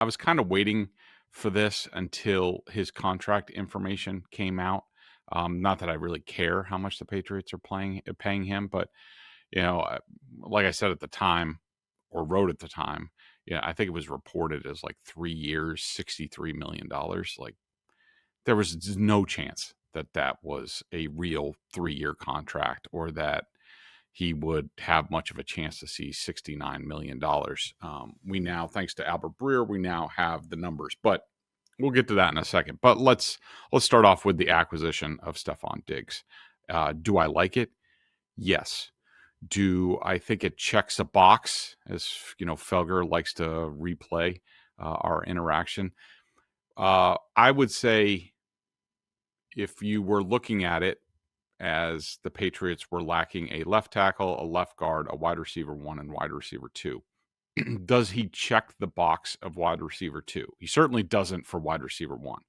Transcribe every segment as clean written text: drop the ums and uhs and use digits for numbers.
I was kind of waiting for this until his contract information came out. Not that I really care how much the Patriots are paying him, but you know, like I said at the time, or wrote at the time, yeah, I think it was reported as like 3 years, $63 million. Like there was no chance that that was a real 3 year contract, or that he would have much of a chance to see $69 million. We now, thanks to Albert Breer, we now have the numbers, but we'll get to that in a second. But let's start off with the acquisition of Stefon Diggs. Do I like it? Yes. Do I think it checks a box? As you know, Felger likes to replay our interaction. I would say if you were looking at it as the Patriots were lacking a left tackle, a left guard, a wide receiver 1, and wide receiver 2, does he check the box of wide receiver 2? He certainly doesn't for wide receiver 1.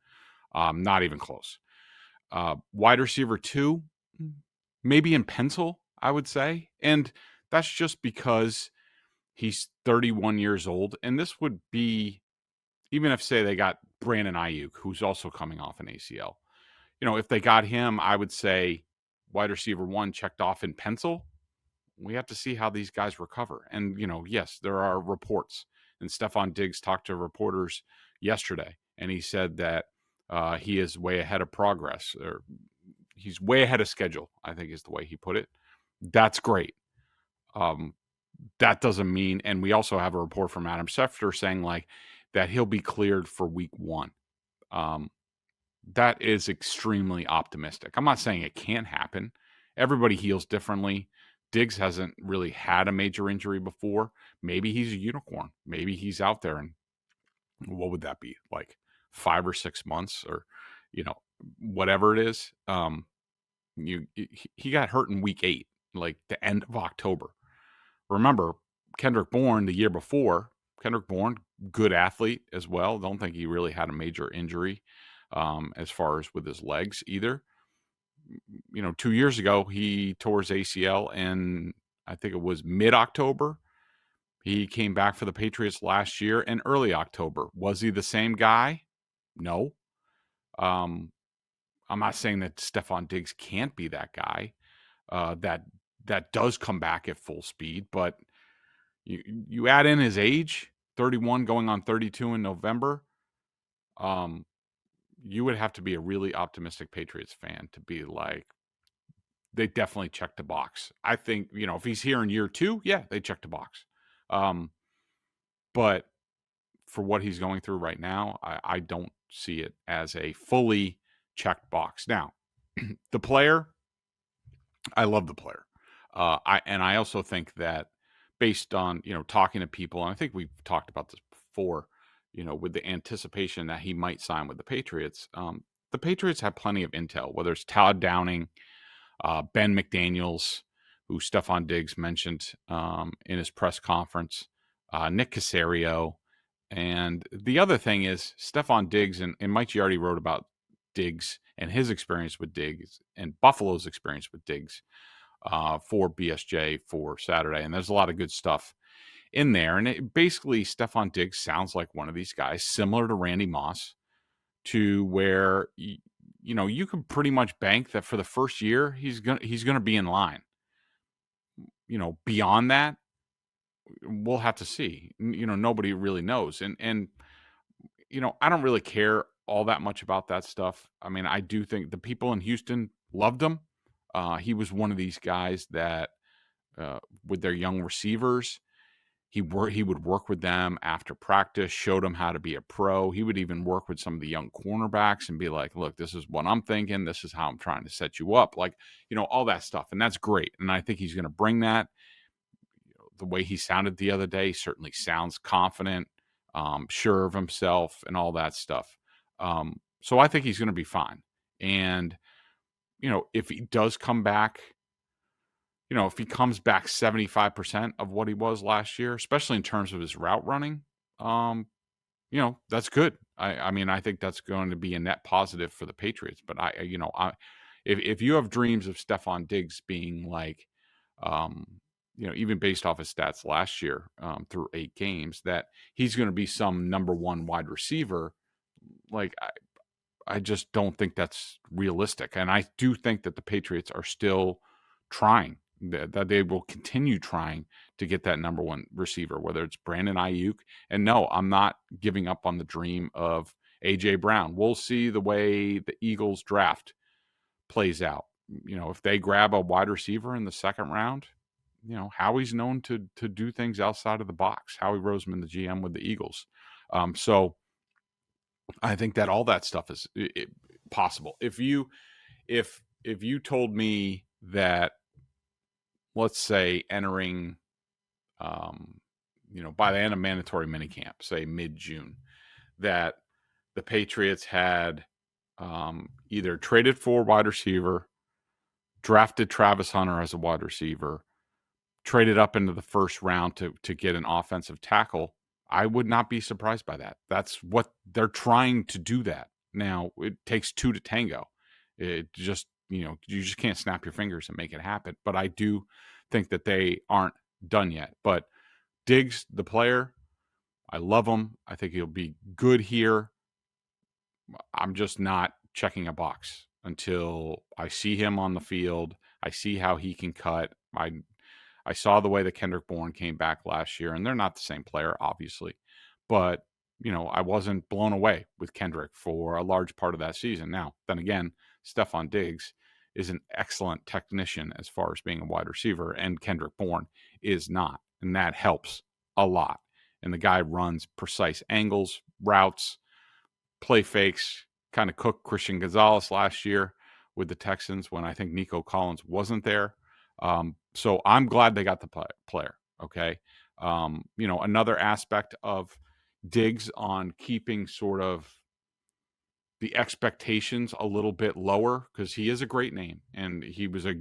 Not even close. Wide receiver 2, maybe in pencil, I would say. And that's just because he's 31 years old. And this would be, even if, say, they got Brandon Ayuk, who's also coming off an ACL. You know, if they got him, I would say wide receiver 1 checked off in pencil. We have to see how these guys recover. And, you know, yes, there are reports. And Stefon Diggs talked to reporters yesterday, and he said that he is way ahead of progress, or he's way ahead of schedule, I think is the way he put it. That's great. That doesn't mean, and we also have a report from Adam Schefter saying like that he'll be cleared for week 1. That is extremely optimistic. I'm not saying it can't happen. Everybody heals differently. Diggs hasn't really had a major injury before. Maybe he's a unicorn. Maybe he's out there, and what would that be, like 5 or 6 months, or you know, whatever it is. He got hurt in week 8, like the end of October. Remember, Kendrick Bourne the year before. Kendrick Bourne, good athlete as well. Don't think he really had a major injury as far as with his legs either. You know, 2 years ago, he tore his ACL, and I think it was mid-October. He came back for the Patriots last year in early October. Was he the same guy? No. I'm not saying that Stefon Diggs can't be that guy that does come back at full speed, but you add in his age, 31 going on 32 in November, you would have to be a really optimistic Patriots fan to be like, they definitely checked the box. I think, you know, if he's here in year 2, yeah, they checked the box. But for what he's going through right now, I don't see it as a fully checked box. Now, the player, I love the player. I also think that based on, you know, talking to people, and I think we've talked about this before, you know, with the anticipation that he might sign with the Patriots have plenty of intel, whether it's Todd Downing, Ben McDaniels, who Stefon Diggs mentioned in his press conference, Nick Caserio. And the other thing is Stefon Diggs, and Mike Giardi wrote about Diggs and his experience with Diggs and Buffalo's experience with Diggs for BSJ for Saturday. And there's a lot of good stuff in there. And basically, Stefon Diggs sounds like one of these guys, similar to Randy Moss, to where you know, you can pretty much bank that for the first year he's gonna be in line. You know, beyond that, we'll have to see. You know, nobody really knows, and you know, I don't really care all that much about that stuff. I mean, I do think the people in Houston loved him. He was one of these guys that, with their young receivers, he would work with them after practice, showed them how to be a pro. He would even work with some of the young cornerbacks and be like, look, this is what I'm thinking. This is how I'm trying to set you up. Like, you know, all that stuff. And that's great. And I think he's going to bring that. You know, the way he sounded the other day certainly sounds confident, sure of himself and all that stuff. So I think he's going to be fine. And, you know, if he does come back, you know, if he comes back 75% of what he was last year, especially in terms of his route running, you know, that's good. I mean, I think that's going to be a net positive for the Patriots. But you know, if you have dreams of Stefon Diggs being like, even based off his stats last year through 8 games, that he's going to be some number one wide receiver. Like, I just don't think that's realistic. And I do think that the Patriots are still trying, that they will continue trying to get that number one receiver, whether it's Brandon Ayuk. And no, I'm not giving up on the dream of A.J. Brown. We'll see the way the Eagles draft plays out. If they grab a wide receiver in the second round, Howie's known to do things outside of the box. Howie Roseman, the GM with the Eagles. So I think that all that stuff is possible. If you told me that, let's say, entering, by the end of mandatory minicamp, say mid-June, that the Patriots had either traded for a wide receiver, drafted Travis Hunter as a wide receiver, traded up into the first round to get an offensive tackle, I would not be surprised by that. That's what they're trying to do. That now it takes two to tango. It just, you just can't snap your fingers and make it happen. But I do think that they aren't done yet. But Diggs, the player, I love him. I think he'll be good here. I'm just not checking a box until I see him on the field. I see how he can cut. I saw the way that Kendrick Bourne came back last year, and they're not the same player, obviously. But, I wasn't blown away with Kendrick for a large part of that season. Now, then again, Stefon Diggs is an excellent technician as far as being a wide receiver, and Kendrick Bourne is not. And that helps a lot. And the guy runs precise angles, routes, play fakes, kind of cooked Christian Gonzalez last year with the Texans when I think Nico Collins wasn't there. So I'm glad they got the player. Okay. Another aspect of Diggs on keeping sort of the expectations a little bit lower, because he is a great name and he was a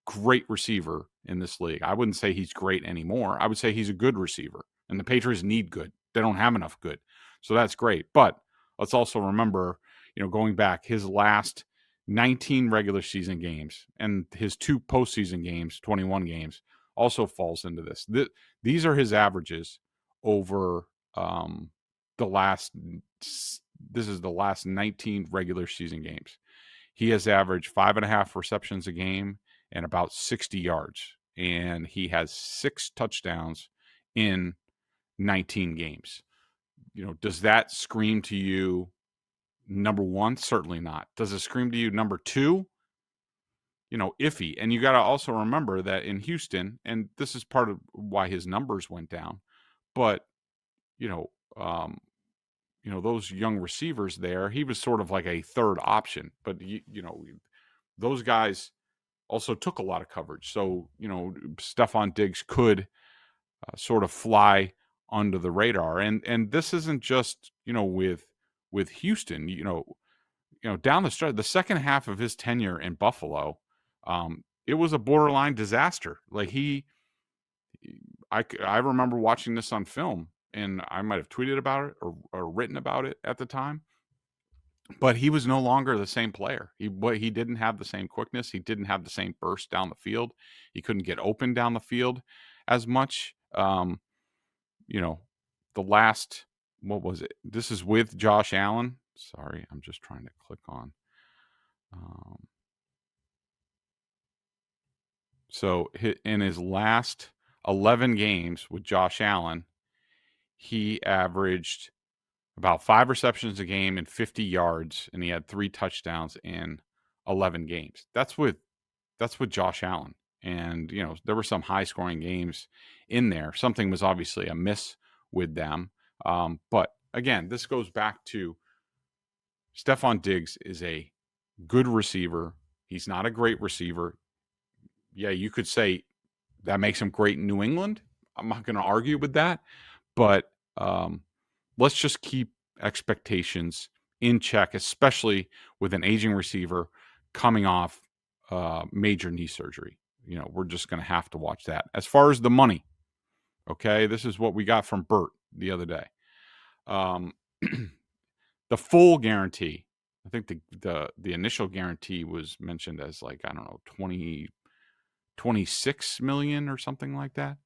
great receiver in this league. I wouldn't say he's great anymore. I would say he's a good receiver, and the Patriots need good. They don't have enough good. So that's great. But let's also remember, going back, his last 19 regular season games and his 2 postseason games, 21 games, also falls into this. These are his averages over the last 19 regular season games. He has averaged 5.5 receptions a game and about 60 yards. And he has 6 touchdowns in 19 games. Does that scream to you number one? Certainly not. Does it scream to you number two? Iffy. And you got to also remember that in Houston, and this is part of why his numbers went down, but, those young receivers there, he was sort of like a third option. But, those guys also took a lot of coverage. So, Stefon Diggs could sort of fly under the radar. And this isn't just, with Houston, down the stretch, the second half of his tenure in Buffalo, it was a borderline disaster. Like I remember watching this on film, and I might have tweeted about it or written about it at the time, but he was no longer the same player. He didn't have the same quickness. He didn't have the same burst down the field. He couldn't get open down the field as much. The last, what was it? This is with Josh Allen. Sorry, I'm just trying to click on. So in his last 11 games with Josh Allen, he averaged about 5 receptions a game and 50 yards, and he had 3 touchdowns in 11 games. That's with Josh Allen. And, there were some high-scoring games in there. Something was obviously amiss with them. But, again, this goes back to Stefon Diggs is a good receiver. He's not a great receiver. Yeah, you could say that makes him great in New England. I'm not going to argue with that. But let's just keep expectations in check, especially with an aging receiver coming off major knee surgery. We're just going to have to watch that. As far as the money, okay, this is what we got from Bert the other day. The full guarantee, I think the initial guarantee was mentioned as like, I don't know, $26 million or something like that.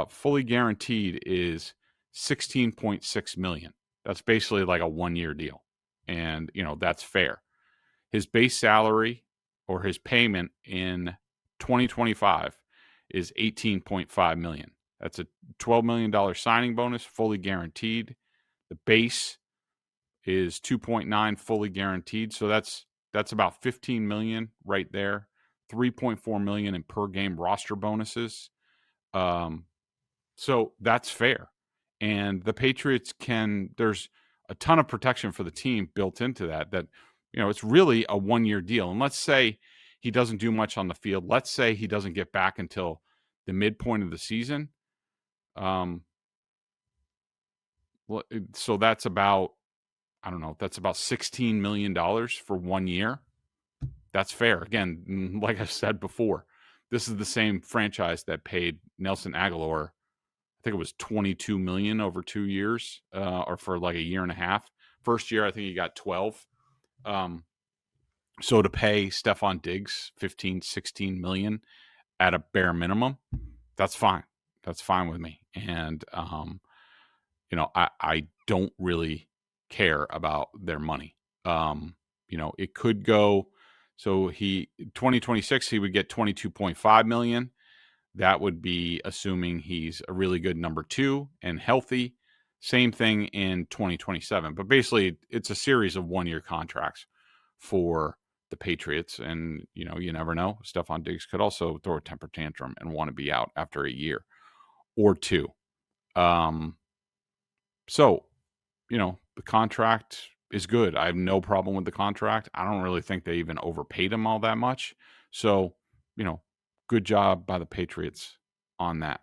Fully guaranteed is $16.6 million. That's basically like a 1-year deal. And, that's fair. His base salary or his payment in 2025 is $18.5 million. That's a $12 million signing bonus, fully guaranteed. The base is 2.9 fully guaranteed. So that's about 15 million right there. 3.4 million in per game roster bonuses. So that's fair. And the Patriots there's a ton of protection for the team built into that, it's really a 1-year deal. And let's say he doesn't do much on the field. Let's say he doesn't get back until the midpoint of the season. So that's about, that's about $16 million for 1 year. That's fair. Again, like I said before, this is the same franchise that paid Nelson Aguilar, I think it was $22 million over 2 years, or for like a year and a half. First year, I think he got 12. So to pay Stefon Diggs 15, 16 million at a bare minimum, that's fine. That's fine with me. And, I don't really care about their money. It could go, so 2026, he would get 22.5 million. That would be assuming he's a really good number 2 and healthy. Same thing in 2027. But basically, it's a series of 1-year contracts for the Patriots. And, you never know. Stefon Diggs could also throw a temper tantrum and want to be out after a year or 2. So, the contract is good. I have no problem with the contract. I don't really think they even overpaid him all that much. So, good job by the Patriots on that.